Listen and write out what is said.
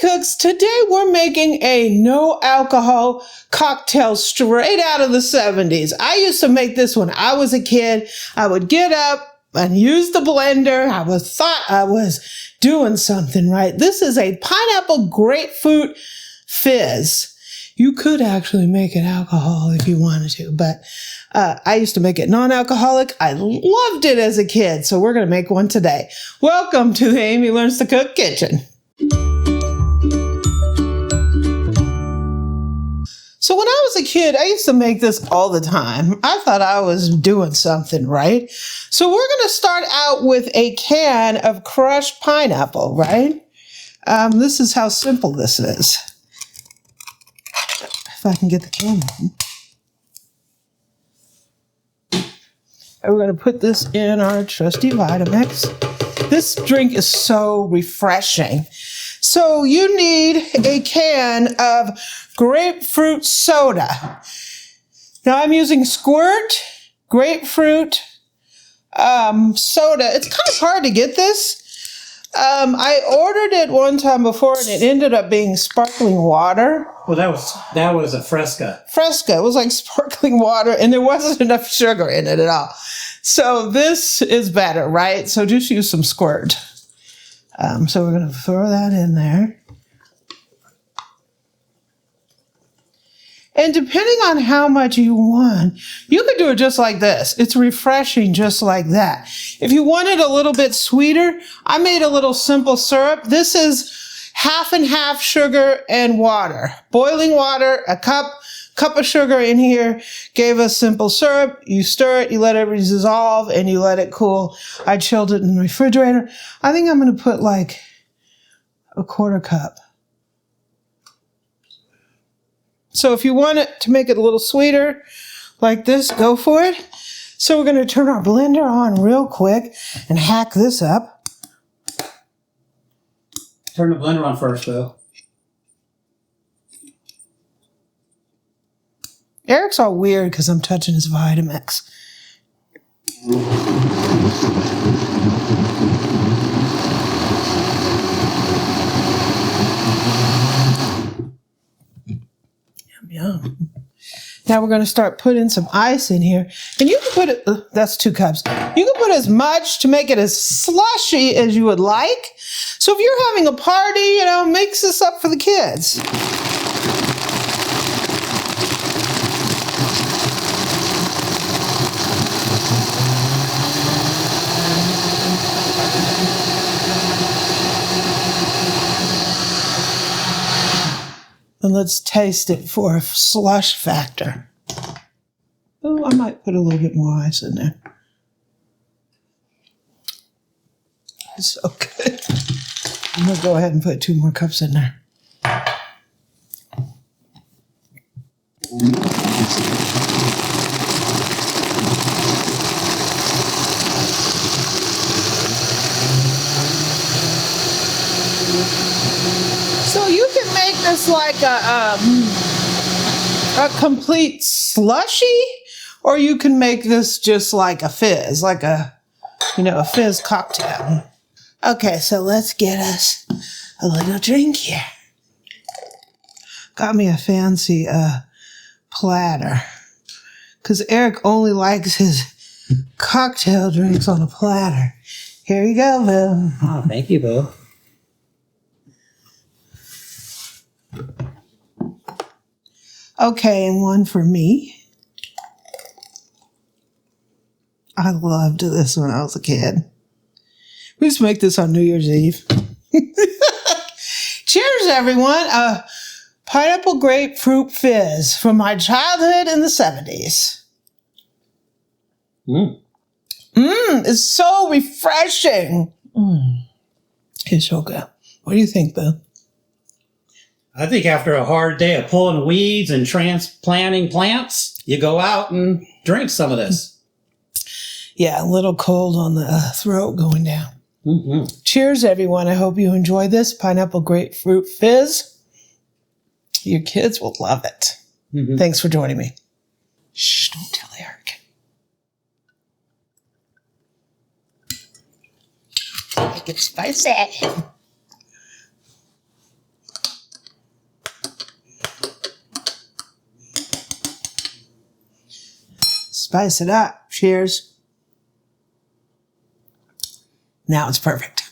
Cooks, today we're making a no alcohol cocktail straight out of the 70s. I used to make this when I was a kid. I would get up and use the blender. I thought I was doing something right. This is a Pineapple Grapefruit Fizz. You could actually make it alcohol if you wanted to, but I used to make it non-alcoholic. I loved it as a kid, so we're going to make one today. Welcome to the Amy Learns to Cook kitchen. So when I was a kid, I used to make this all the time. I thought I was doing something right. So we're going to start out with a can of crushed pineapple, right? This is how simple this is. If I can get the can open. And we're going to put this in our trusty Vitamix. This drink is so refreshing. So you need a can of grapefruit soda. Now I'm using Squirt grapefruit soda. It's kind of hard to get this. I ordered it one time before and it ended up being sparkling water. Well, that was a Fresca. Fresca. It was like sparkling water and there wasn't enough sugar in it at all. So this is better, right? So just use some Squirt. So we're going to throw that in there. And depending on how much you want, you could do it just like this. It's refreshing just like that. If you want it a little bit sweeter, I made a little simple syrup. This is half and half sugar and water. Boiling water, a cup of sugar in here, gave us simple syrup. You stir it, you let it dissolve, and you let it cool. I chilled it in the refrigerator. I think I'm going to put like a quarter cup. So if you want it to make it a little sweeter, like this, go for it. So we're going to turn our blender on real quick and hack this up. Turn the blender on first, though. Eric's all weird because I'm touching his Vitamix. Yum. Now we're going to start putting some ice in here. And you can put it, that's 2 cups. You can put as much to make it as slushy as you would like. So if you're having a party, mix this up for the kids. And let's taste it for a slush factor. Oh, I might put a little bit more ice in there. It's so good. I'm going to go ahead and put 2 more cups in there. So you can make this like a complete slushy, or you can make this just like a fizz, like a fizz cocktail. Okay, so let's get us a little drink here. Got me a fancy platter, because Eric only likes his cocktail drinks on a platter. Here you go, Boo. Oh, thank you, Boo. Okay, and one for me. I loved this when I was a kid. We used to make this on New Year's Eve. Cheers, everyone. Pineapple Grapefruit Fizz from my childhood in the 70s. It's so refreshing. It's so good. What do you think, Bill? I think after a hard day of pulling weeds and transplanting plants, you go out and drink some of this. Yeah, a little cold on the throat going down. Mm-hmm. Cheers, everyone. I hope you enjoy this Pineapple Grapefruit Fizz. Your kids will love it. Mm-hmm. Thanks for joining me. Shh, don't tell Eric. Make it spicy. Spice it up. Cheers. Now it's perfect.